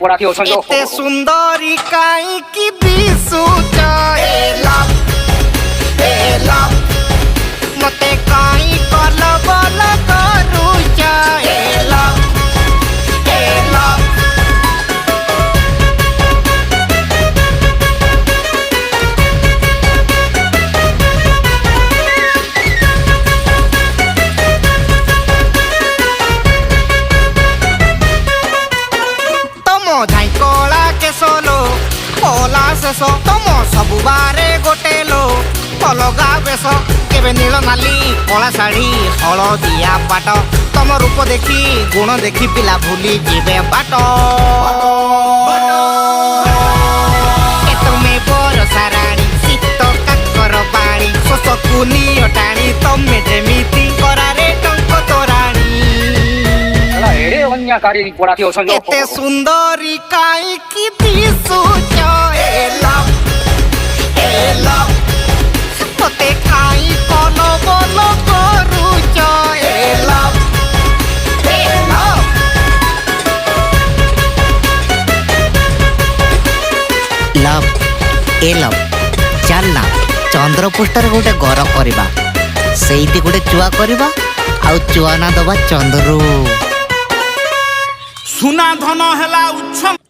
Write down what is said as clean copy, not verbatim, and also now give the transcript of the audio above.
एते सुंदरी काई की दिसुच मते काई कल बल करूच झाई कला केसलो कला शेष तुम सबु बारे गोटे लो अलगा बेश केबे नील नाली कला शाढ़ी हलदिया पाट तुम रूप देखी गुण देखी पिला भूली जीवे बाट तुम्हें बरसा राणी शीत काकर बाणी शोषकुनी टाणी तमें जेमिति करारे टंक तोराणी एते सुंदरी काई की दिसुच मते काई कल बल करूच लव ए लव चल ना चंद्रपृष्ठ गोटे घर करवा से गोटे चुआ करवा आउ चुआ ना दबा चंद्रू सुना धन है उच्च